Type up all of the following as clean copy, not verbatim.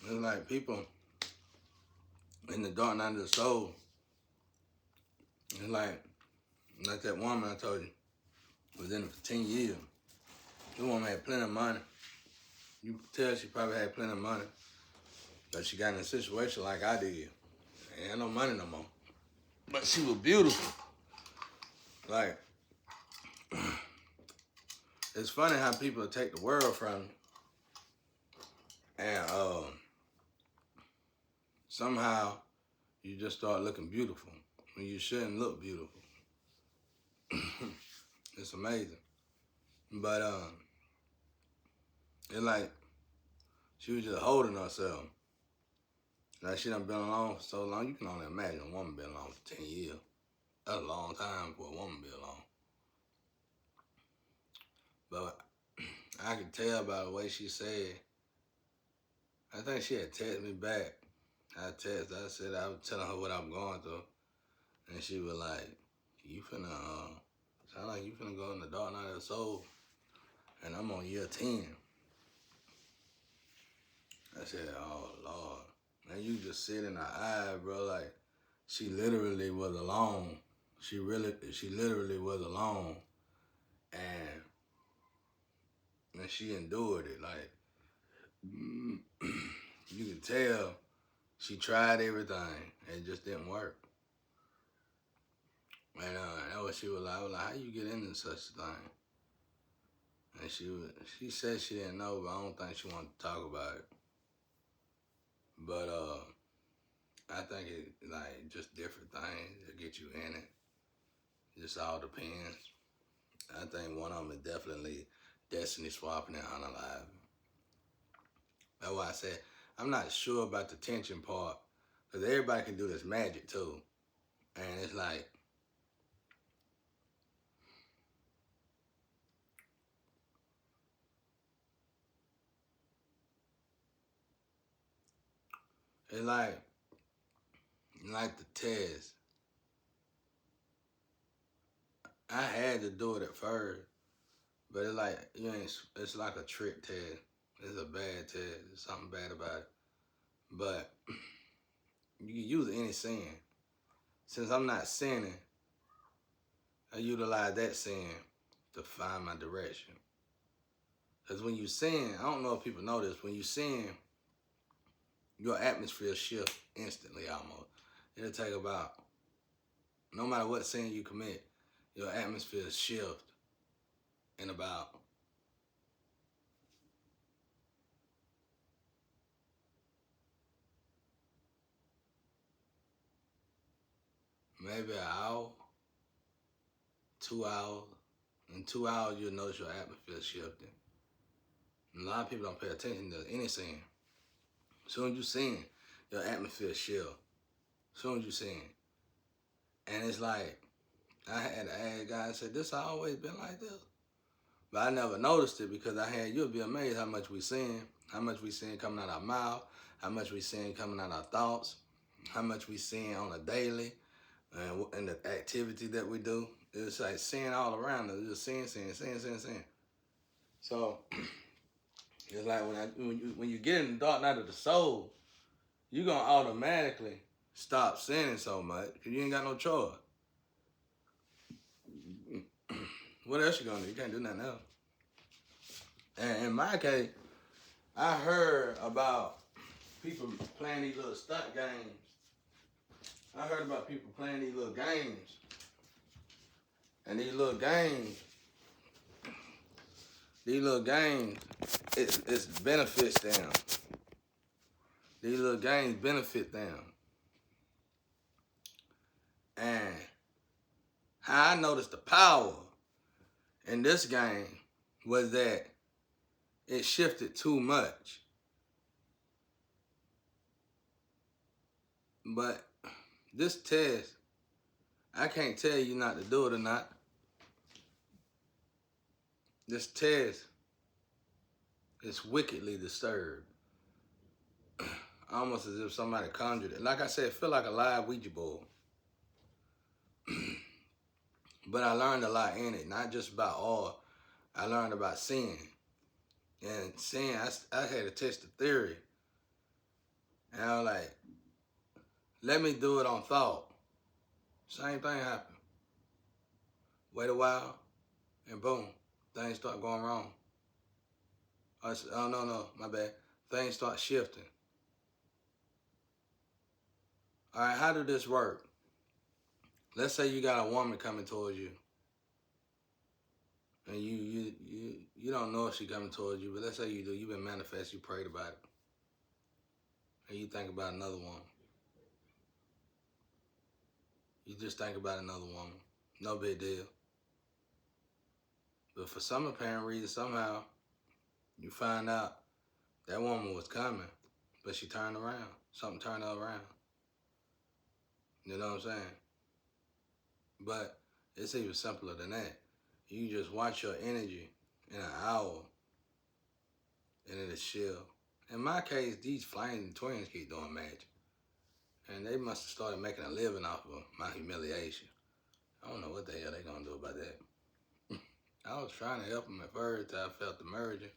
It's like people in the dark night of the soul. It's like that woman I told you was in it for 10 years. The woman had plenty of money. You could tell she probably had plenty of money. But she got in a situation like I did. Ain't had no money no more. But she was beautiful. Like, it's funny how people take the world from you. And somehow you just start looking beautiful when you shouldn't look beautiful. It's amazing. But it's like she was just holding herself. Like she done been alone for so long. You can only imagine a woman been alone for 10 years. That's a long time for a woman to be alone. But I could tell by the way she said, I think she had texted me back. I said I was telling her what I'm going through. And she was like, you finna, sound like you finna go in the dark night of the soul. And I'm on year 10. I said, oh Lord. And you just sit in her eye, bro, like she literally was alone. She literally was alone. And she endured it. Like, you can tell she tried everything. It just didn't work. And that's what she was like. I was like, how you get into such a thing? And she said she didn't know, but I don't think she wanted to talk about it. But I think it like just different things that get you in it. Just all depends. I think one of them is definitely destiny swapping and unalive. That's why I said I'm not sure about the tension part, because everybody can do this magic too. And it's like, it's like the test. I had to do it at first, but it's like it's like a trick test. It's a bad test. There's something bad about it. But you can use any sin. Since I'm not sinning, I utilize that sin to find my direction. Because when you sin, I don't know if people know this, when you sin, your atmosphere shifts instantly almost. It'll take about, no matter what sin you commit, your atmosphere shifts in about maybe an hour, 2 hours. In 2 hours, you'll notice your atmosphere shifting. And a lot of people don't pay attention to any sin. As soon as you sin, your atmosphere shifts. As soon as you sin. And it's like, I had to ask God, I said, this always been like this? But I never noticed it because you'll be amazed how much we sin coming out our mouth, how much we sin coming out our thoughts, how much we sin on a daily, and the activity that we do. It's like sin all around us, just sin. So it's like when you get in the dark night of the soul, you're gonna automatically stop sinning so much because you ain't got no choice. What else you gonna do? You can't do nothing else. And in my case, I heard about people playing these little stunt games. I heard about people playing these little games. And these little games, it benefits them. These little games benefit them. And how I noticed the power in this game was that it shifted too much. But this test, I can't tell you not to do it or not. This test is wickedly disturbed. Almost as if somebody conjured it. Like I said, it feel like a live Ouija board. But I learned a lot in it, not just about all. I learned about sin. And sin, I had to test the theory And I was like, let me do it on thought. Same thing happened. Wait a while, and boom, things start going wrong. I said, oh, no, my bad. Things start shifting. All right, how did this work? Let's say you got a woman coming towards you, and you don't know if she's coming towards you, but let's say you do. You've been manifest, you prayed about it, and you think about another woman. You just think about another woman. No big deal. But for some apparent reason, somehow, you find out that woman was coming, but she turned around. Something turned her around. You know what I'm saying? But it's even simpler than that. You just watch your energy in an hour, and it'll chill. In my case, these flying twins keep doing magic. And they must have started making a living off of my humiliation. I don't know what the hell they gonna do about that. I was trying to help them at first till I felt the merging.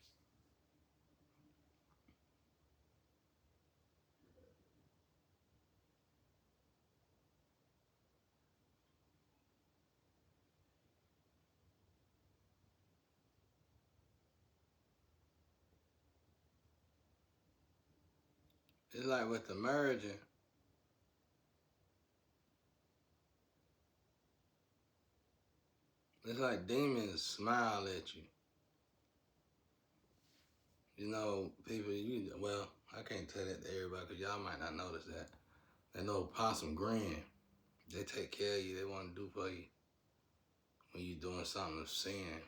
It's like with the merging, it's like demons smile at you. You know, people, well, I can't tell that to everybody because y'all might not notice that. They know possum grin. They take care of you. They want to do for you when you're doing something of sin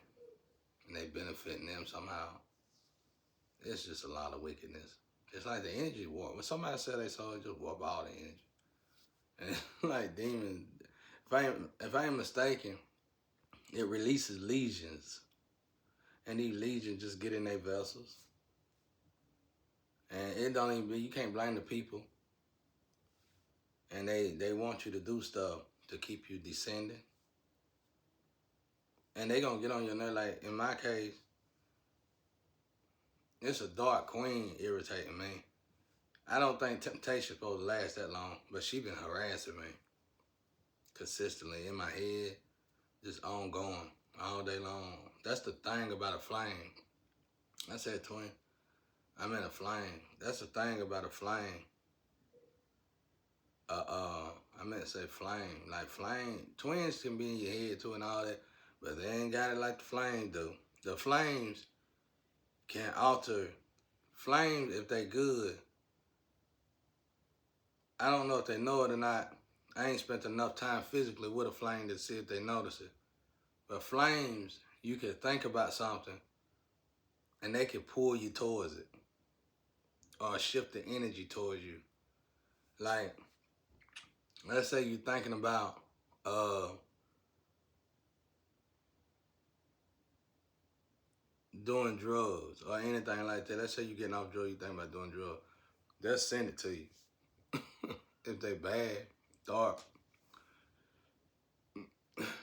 and they benefiting them somehow. It's just a lot of wickedness. It's like the energy warp. When somebody said they saw it, just warp all the energy. And it's like demons. If I ain't mistaken, it releases legions, and these legions just get in their vessels. And it don't even be, you can't blame the people. And they want you to do stuff to keep you descending. And they gonna get on your nerve. Like in my case, it's a dark queen irritating me. I don't think temptation supposed to last that long, but she been harassing me consistently in my head, just ongoing all day long. That's the thing about a flame. I said twin. I'm in a flame. That's the thing about a flame. I meant to say flame. Like flame, twins can be in your head too and all that, but they ain't got it like the flame do. The flames can alter. Flames, if they good, I don't know if they know it or not. I ain't spent enough time physically with a flame to see if they notice it. But flames, you can think about something and they can pull you towards it or shift the energy towards you. Like, let's say you're thinking about doing drugs or anything like that. Let's say you're getting off drugs, you think about doing drugs. They'll send it to you. If they bad, dark,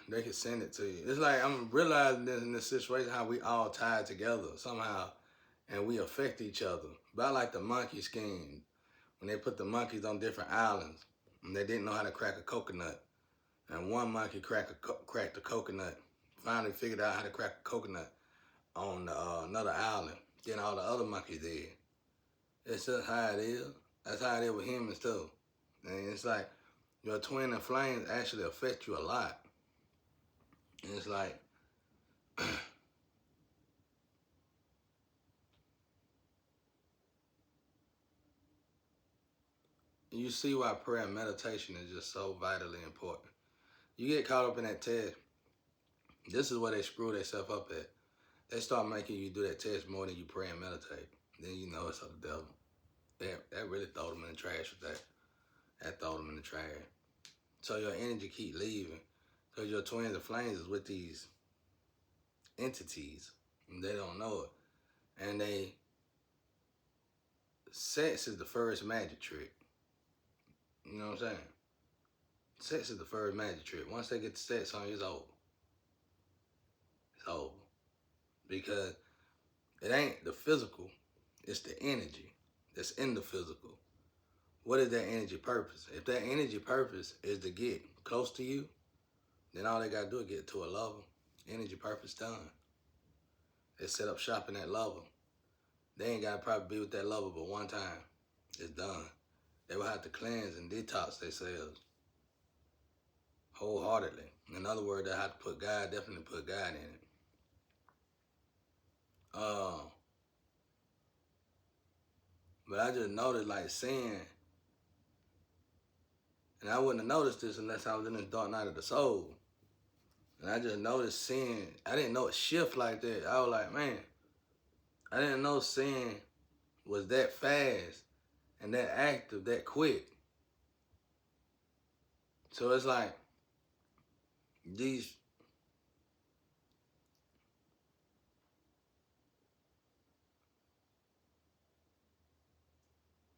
they can send it to you. It's like I'm realizing this in this situation how we all tied together somehow and we affect each other. About like the monkey scheme, when they put the monkeys on different islands and they didn't know how to crack a coconut. And one monkey cracked the coconut, finally figured out how to crack a coconut on another island. Then all the other monkeys did. It's just how it is. That's how it is with humans too. And it's like your twin and flames actually affect you a lot. And it's like, you see why prayer and meditation is just so vitally important. You get caught up in that test. This is where they screw themselves up at. They start making you do that test more than you pray and meditate. Then you know it's of the devil. That really throw them in the trash with that. That throw them in the trash. So your energy keep leaving. Because your twins and flames is with these entities. And they don't know it. And sex is the first magic trick. You know what I'm saying? Sex is the first magic trick. Once they get the sex on you, it's over. It's over. Because it ain't the physical, it's the energy that's in the physical. what is that energy purpose? If that energy purpose is to get close to you, then all they gotta do is get to a level. Energy purpose done. They set up shop in that level. They ain't gotta probably be with that level but one time. It's done. They will have to cleanse and detox themselves wholeheartedly. In other words, they have to put God, definitely put God in it. But I just noticed like sin, and I wouldn't have noticed this unless I was in this dark night of the soul. And I just noticed sin. I didn't know it shift like that. I was like, man, I didn't know sin was that fast and that active, that quick. So it's like these,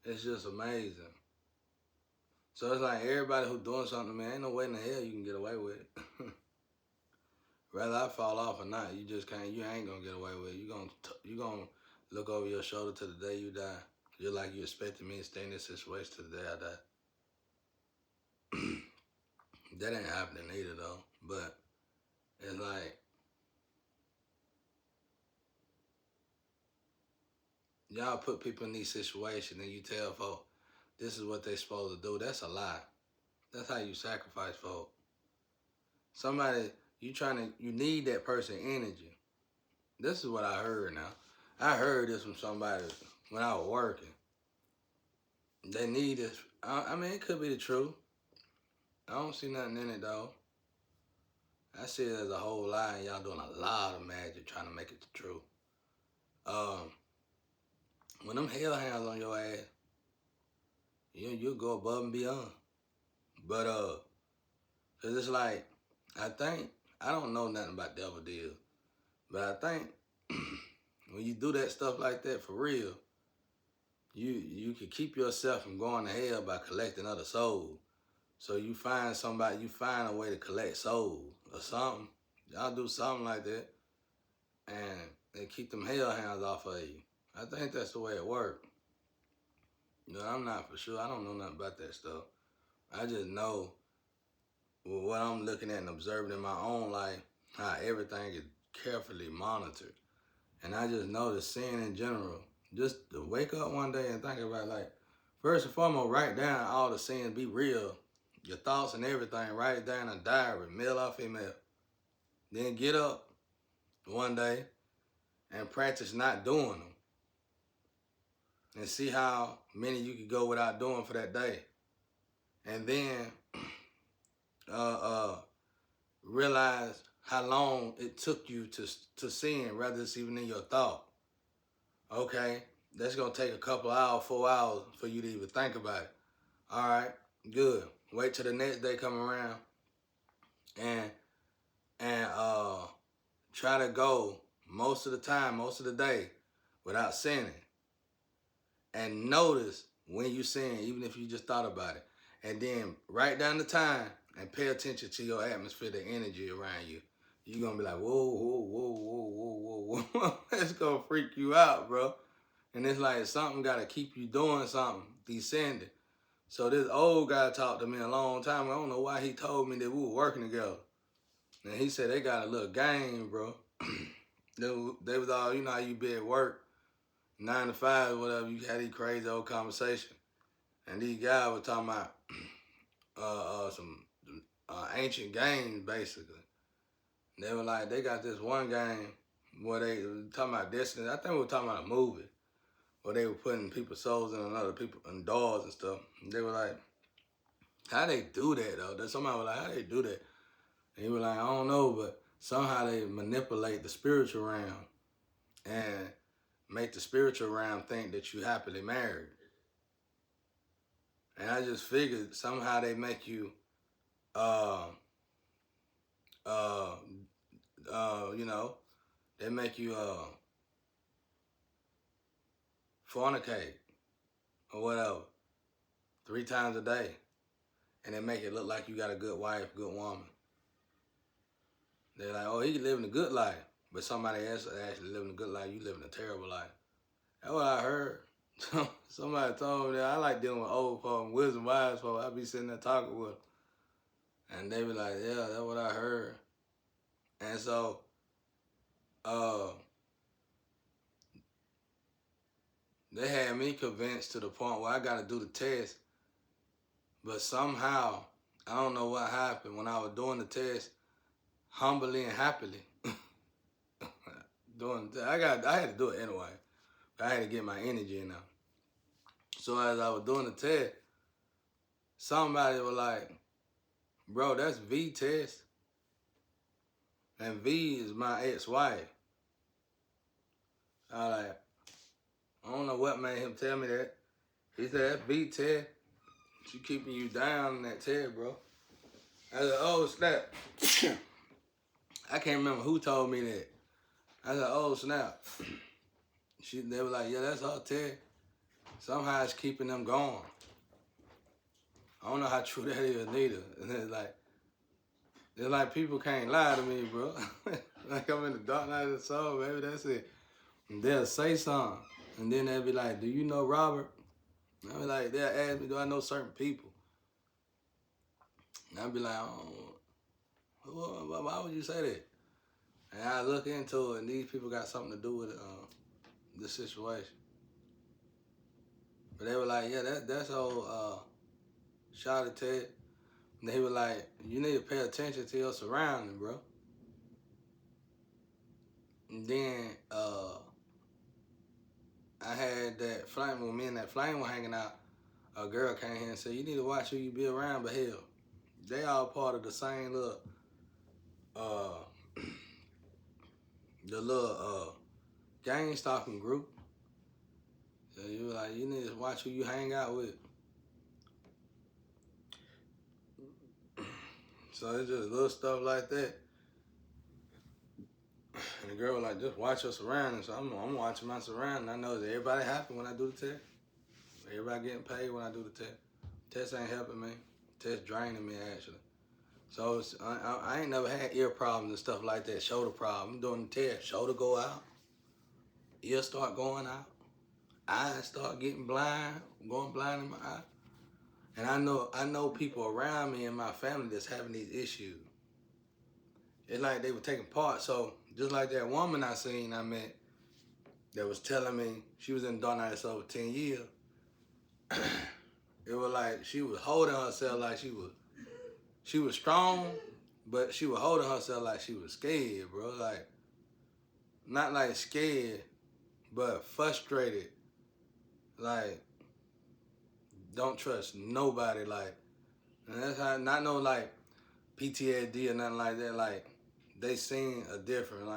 it's just amazing. So it's like everybody who doing something, man, ain't no way in the hell you can get away with it. Whether I fall off or not, you just can't. You ain't gonna get away with it. You gonna look over your shoulder to the day you die. Just like you expected me to stay in this situation to the day I die. That ain't happening either though. But it's like y'all put people in these situations and you tell folk this is what they supposed to do. That's a lie. That's how you sacrifice folk. Somebody you need that person energy. This is what I heard now. I heard this from somebody when I was working. They need this. I mean, it could be the truth. I don't see nothing in it though. I see it as a whole lie, and y'all doing a lot of magic trying to make it the truth. When them hellhounds on your ass, you'll go above and beyond. But cause it's like, I don't know nothing about devil deals, but I think when you do that stuff like that for real, you can keep yourself from going to hell by collecting other souls. So you find a way to collect souls or something. Y'all do something like that, and they keep them hellhounds off of you. I think that's the way it works. You know, I'm not for sure. I don't know nothing about that stuff. I just know what I'm looking at and observing in my own life, how everything is carefully monitored. And I just know the sin in general. Just to wake up one day and think about, like, first and foremost, write down all the sins, be real. Your thoughts and everything, write it down in a diary, male or female. Then get up one day and practice not doing them. And see how many you can go without doing for that day. And then realize how long it took you to sin, rather it's even in your thought. Okay, that's gonna take a couple hours, 4 hours for you to even think about it. All right, good. Wait till the next day come around and try to go most of the time, most of the day without sinning. And notice when you sin, even if you just thought about it. And then write down the time and pay attention to your atmosphere, the energy around you. You're going to be like, whoa, whoa, whoa, whoa, whoa, whoa, whoa. It's going to freak you out, bro. And it's like something got to keep you doing something, descending. So this old guy talked to me a long time. I don't know why he told me that we were working together. And he said they got a little game, bro. They was all, you know how you be at work, 9 to 5 or whatever, you had these crazy old conversations. And these guys were talking about some ancient games, basically. And they were like, they got this one game where they were talking about Destiny. I think we were talking about a movie where they were putting people's souls in another people in doors and stuff. And they were like, how they do that though? Then somebody was like, how they do that? And he was like, I don't know, but somehow they manipulate the spiritual realm and make the spiritual realm think that you happily married. And I just figured somehow they make you, you know, they make you fornicate or whatever 3 times a day. And they make it look like you got a good wife, good woman. They're like, oh, he living a good life. But somebody else actually living a good life, you living a terrible life. That's what I heard. Somebody told me that I like dealing with old folk and wisdom wise folk. I be sitting there talking with them. And they be like, yeah, that's what I heard. And so, uh, they had me convinced to the point where I got to do the test. But somehow, I don't know what happened when I was doing the test, humbly and happily. I had to do it anyway. I had to get my energy in there. So as I was doing the test, somebody was like, bro, that's V test. And V is my ex-wife. I was like, I don't know what made him tell me that. He said, that's V test. She keeping you down in that test, bro. I said, oh, snap. I can't remember who told me that. I said, oh, snap. They were like, yeah, that's her test. Somehow it's keeping them going. I don't know how true that is neither. And it's like people can't lie to me, bro. Like I'm in the dark night of the soul, baby, that's it. And they'll say something. And then they'll be like, do you know Robert? And I'll be like, they'll ask me, do I know certain people? And I'll be like, oh, why would you say that? And I look into it, and these people got something to do with this situation. But they were like, yeah, that's old Shawty Ted. And they were like, you need to pay attention to your surroundings, bro. And then I had that flame, when me and that flame were hanging out, a girl came here and said, you need to watch who you be around, but hell, they all part of the same little, gang stalking group. So you were like, you need to watch who you hang out with. So it's just little stuff like that. And the girl was like, just watch your surroundings. So I'm watching my surroundings. I know that everybody happy when I do the test. Everybody getting paid when I do the test. Test ain't helping me. Test draining me, actually. So I ain't never had ear problems and stuff like that, shoulder problems. I'm doing the test. Shoulder go out. Ear start going out. Eyes start getting blind, going blind in my eye. And I know people around me and my family that's having these issues. It's like they were taking part. So just like that woman I met that was telling me she was in dark night over 10 years. It was like she was holding herself like she was strong, but she was holding herself like she was scared, bro. Like, not like scared, but frustrated. Like, don't trust nobody. Like, and that's how, not no like PTSD or nothing like that. Like, they seen a different.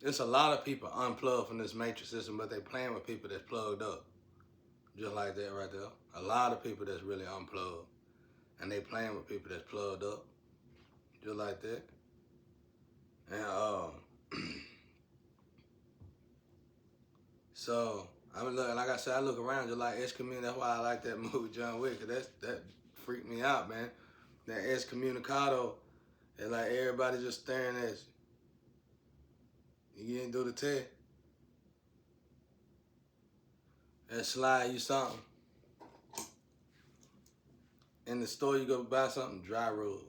It's a lot of people unplugged from this matrix system, but they playing with people that's plugged up. Just like that right there. A lot of people that's really unplugged. And they playing with people that's plugged up. Just like that. And so I mean, look, like I said, I look around just like Excommunicado. That's why I like that movie John Wick, cause that freaked me out, man. That Excommunicado, and like everybody just staring at you. You didn't do the test. And slide you something. In the store you go buy something, dry rub.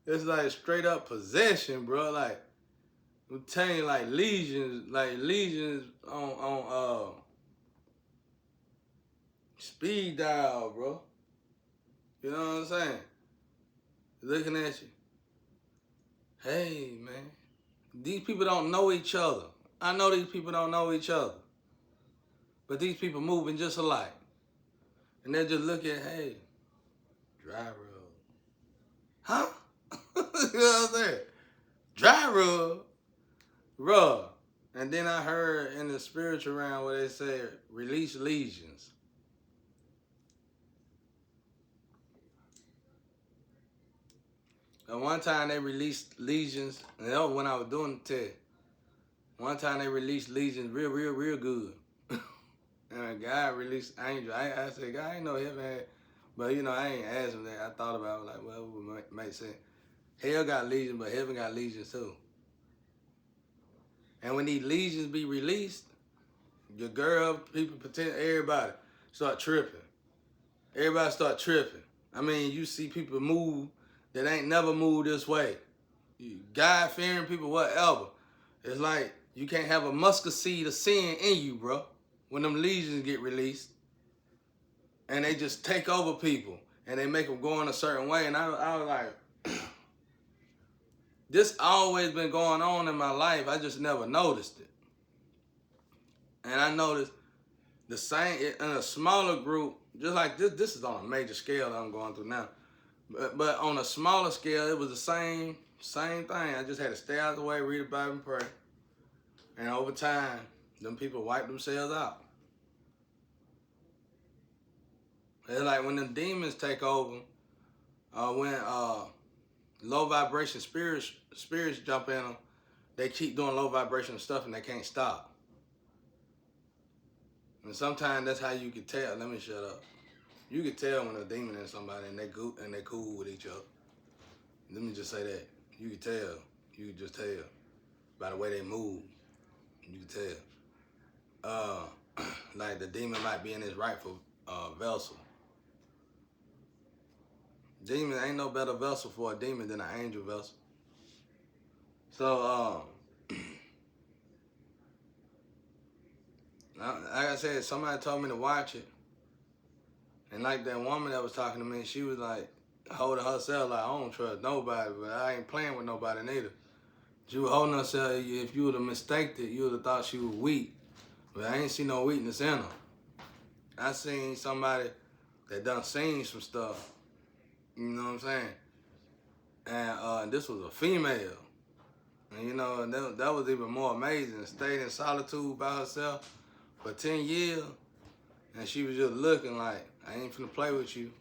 it's like straight up possession, bro. Like I'm telling you, like legions on speed dial, bro. You know what I'm saying? Looking at you. Hey, man. These people don't know each other. I know these people don't know each other. But these people moving just alike. And they just look at, hey, dry rub. Huh? You know what I'm saying? Dry rub. Rub. And then I heard in the spiritual realm where they said, release legions. And one time they released legions, and that was when I was doing the test. One time they released legions real good. And a guy released angel. I said, God, I ain't know heaven had, but you know, I ain't asked him that. I thought about it, like, well, it would make sense. Hell got legions, but heaven got legions too. And when these legions be released, your girl, people, pretend, everybody start tripping. Everybody start tripping. I mean, you see people move that ain't never moved this way. God-fearing people, whatever. It's like you can't have a mustard seed of sin in you, bro. When them legions get released, and they just take over people, and they make them go in a certain way. And I was like, this always been going on in my life. I just never noticed it. And I noticed the same in a smaller group, just like this. This is on a major scale that I'm going through now. But on a smaller scale, it was the same thing. I just had to stay out of the way, read the Bible, and pray. And over time, them people wipe themselves out. It's like when the demons take over, when low vibration spirits jump in them, they keep doing low vibration stuff and they can't stop. And sometimes that's how you can tell. Let me shut up. You can tell when a demon in somebody and they cool with each other. Let me just say that. You can tell. You can just tell by the way they move. You can tell. Like the demon might be in his rightful vessel. Demon ain't no better vessel for a demon than an angel vessel. So, like I said, somebody told me to watch it. And like that woman that was talking to me, she was like holding herself like, I don't trust nobody, but I ain't playing with nobody neither. She was holding herself, if you would have mistaked it, you would have thought she was weak. But I ain't see no weakness in her. I seen somebody that done seen some stuff. You know what I'm saying? And this was a female. And you know, that was even more amazing. Stayed in solitude by herself for 10 years. And she was just looking like, I ain't finna play with you.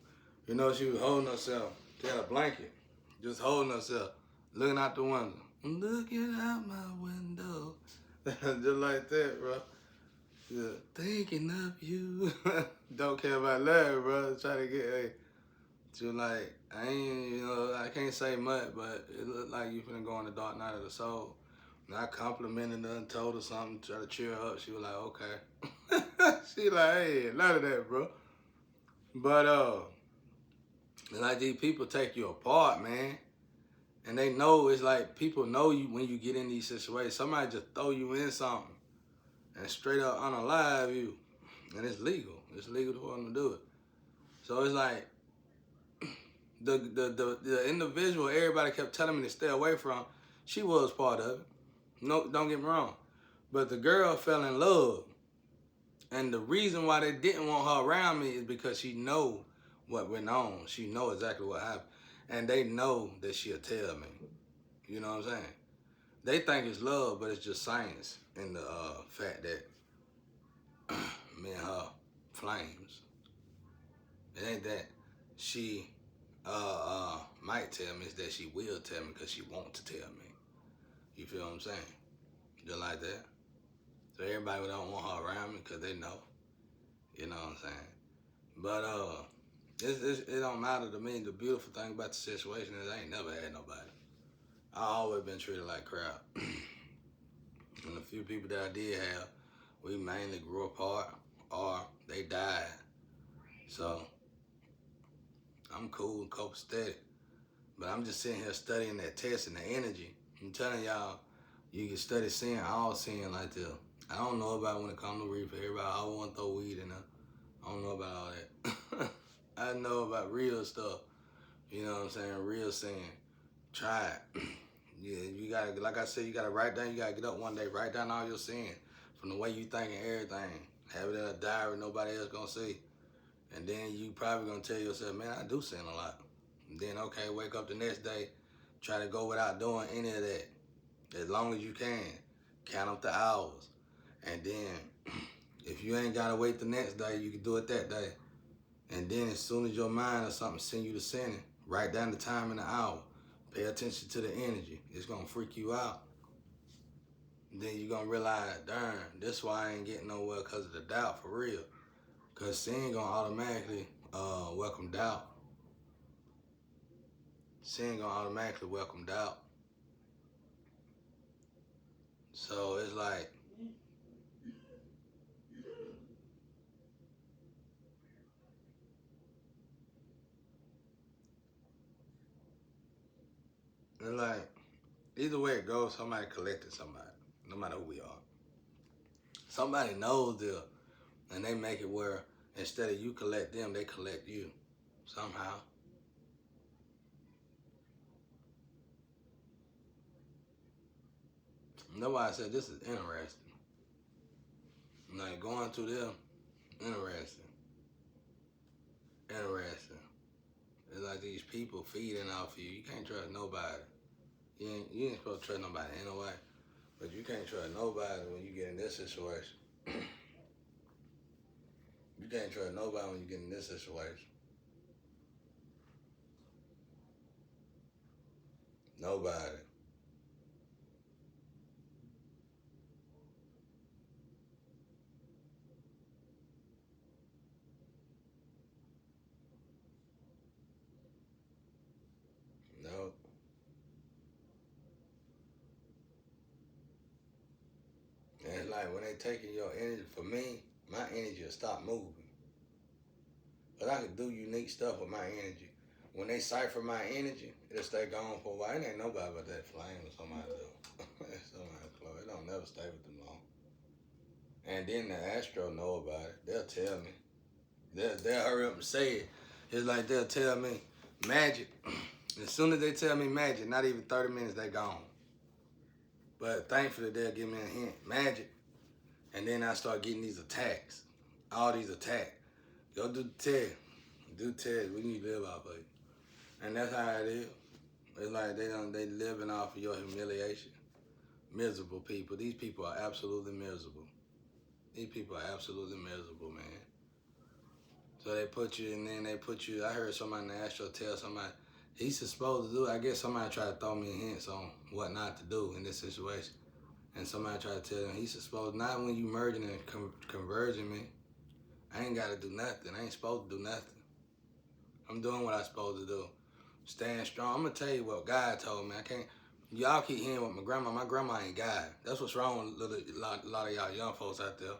You know, she was holding herself. She had a blanket. Just holding herself. Looking out the window. I'm looking out my window. Just like that, bro. Just thinking of you. Don't care about love, bro. Try to get, hey. She was like, I can't say much, but it looked like you finna go on the dark night of the soul. And I complimented her and told her something, try to cheer her up. She was like, okay. She like, hey, none of that, bro. But, like these people take you apart, man. And they know, it's like people know you when you get in these situations. Somebody just throw you in something and straight up unalive you. And it's legal. It's legal for them to do it. So it's like, the individual everybody kept telling me to stay away from, she was part of it. No, don't get me wrong. But the girl fell in love. And the reason why they didn't want her around me is because she know what went on. She know exactly what happened. And they know that she'll tell me. You know what I'm saying? They think it's love, but it's just science in the fact that me and her flames. It ain't that she might tell me, it's that she will tell me because she wants to tell me. You feel what I'm saying? Just like that. So everybody don't want her around me because they know. You know what I'm saying? But it don't matter to me. The beautiful thing about the situation is I ain't never had nobody. I always been treated like crap. And the few people that I did have, we mainly grew apart or they died. So I'm cool and copacetic. But I'm just sitting here studying that test and the energy. I'm telling y'all, you can study sin, all sin like this. I don't know about when it comes to reefer. Everybody always want to throw weed in there. I don't know about all that. I know about real stuff. You know what I'm saying? Real sin. Try it. Yeah, you gotta, like I said, you gotta write down, you gotta get up one day, write down all your sin. From the way you think and everything. Have it in a diary nobody else gonna see. And then you probably gonna tell yourself, man, I do sin a lot. And then, okay, wake up the next day, try to go without doing any of that. As long as you can. Count up the hours. And then, if you ain't gotta wait the next day, you can do it that day. And then as soon as your mind or something send you to sinning, write down the time and the hour. Pay attention to the energy. It's gonna freak you out. And then you're gonna realize, darn, that's why I ain't getting nowhere because of the doubt, for real. Because sin gonna automatically welcome doubt. Sin gonna automatically welcome doubt. So it's like either way it goes, somebody collected somebody, no matter who we are. Somebody knows them, and they make it where instead of you collect them, they collect you somehow. Nobody said this is interesting. Like going through them, interesting, interesting. It's like these people feeding off you. You can't trust nobody. You ain't supposed to trust nobody anyway. But you can't trust nobody when you get in this situation. You can't trust nobody when you get in this situation. Nobody. No. And it's like when they taking your energy, for me, my energy will stop moving. But I can do unique stuff with my energy. When they cipher my energy, it'll stay gone for a while. It ain't nobody but that flame or somebody though. Somebody close. It don't never stay with them long. And then the Astro know about it. They'll tell me. They'll hurry up and say it. It's like they'll tell me magic. As soon as they tell me magic, not even 30 minutes, they gone. But thankfully they'll give me a hint. Magic. And then I start getting these attacks. All these attacks. Go do the test. Do test. We need to live off of it. And that's how it is. It's like they living off of your humiliation. Miserable people. These people are absolutely miserable. These people are absolutely miserable, man. So they put you, and then they put you. I heard somebody in the Astro tell somebody he's supposed to do. I guess somebody tried to throw me hints on what not to do in this situation, and somebody tried to tell him he's supposed not when you merging and converging me. I ain't got to do nothing. I ain't supposed to do nothing. I'm doing what I'm supposed to do. Staying strong. I'm gonna tell you what God told me. I can't. Y'all keep hearing what my grandma. My grandma ain't God. That's what's wrong with a lot of y'all young folks out there.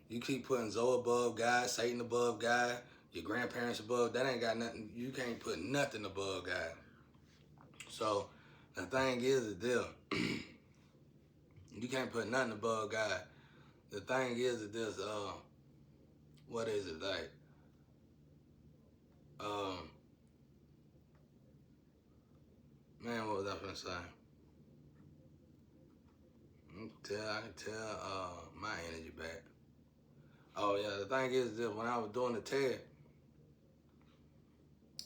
You keep putting Zoe above God, Satan above God, your grandparents above. That ain't got nothing. You can't put nothing above God. So the thing is this. You can't put nothing above God. The thing is this. What is it like? Man, what was I gonna say? I can tell my energy back. Oh yeah, the thing is this: when I was doing the test,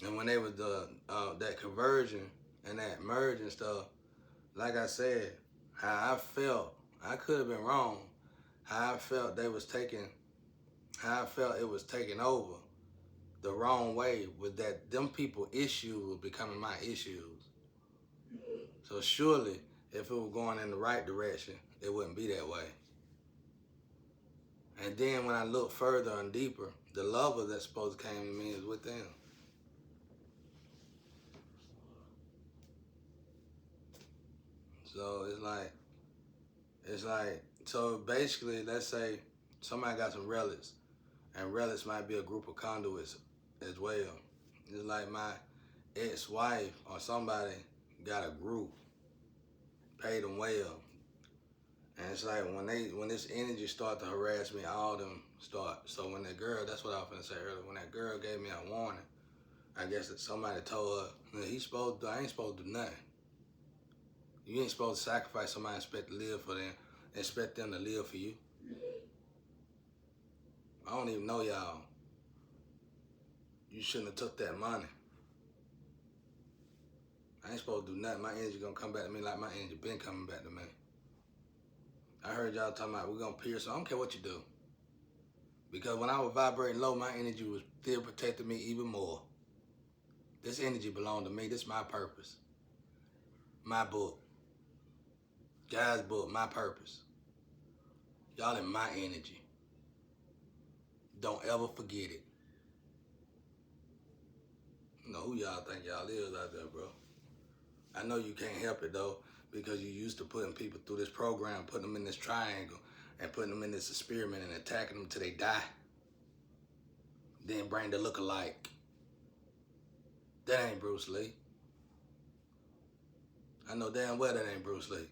and when they was that conversion and that merge and stuff, like I said, how I felt, I could have been wrong. How I felt they was taking, how I felt it was taking over the wrong way was that them people issues were becoming my issues. So surely, if it was going in the right direction, it wouldn't be that way. And then when I look further and deeper, the lover that's supposed to came to me is with them. So so basically, let's say somebody got some relics, and relics might be a group of conduits as well. It's like my ex-wife or somebody got a group, paid them well, and it's like when this energy start to harass me, all them start. So when that girl, that's what I was gonna say earlier. When that girl gave me a warning, I guess that somebody told her, I ain't supposed to do nothing. You ain't supposed to sacrifice somebody and expect to live for them, expect them to live for you. I don't even know y'all. You shouldn't have took that money. I ain't supposed to do nothing. My energy gonna come back to me like my energy been coming back to me. I heard y'all talking about we're gonna pierce. I don't care what you do. Because when I was vibrating low, my energy was still protecting me even more. This energy belonged to me. This is my purpose. My book. God's book, my purpose. Y'all in my energy. Don't ever forget it. You know who y'all think y'all is out there, bro. I know you can't help it though, because you used to putting people through this program, putting them in this triangle, and putting them in this experiment and attacking them till they die. Then bring the look-alike. That ain't Bruce Lee. I know damn well that ain't Bruce Lee.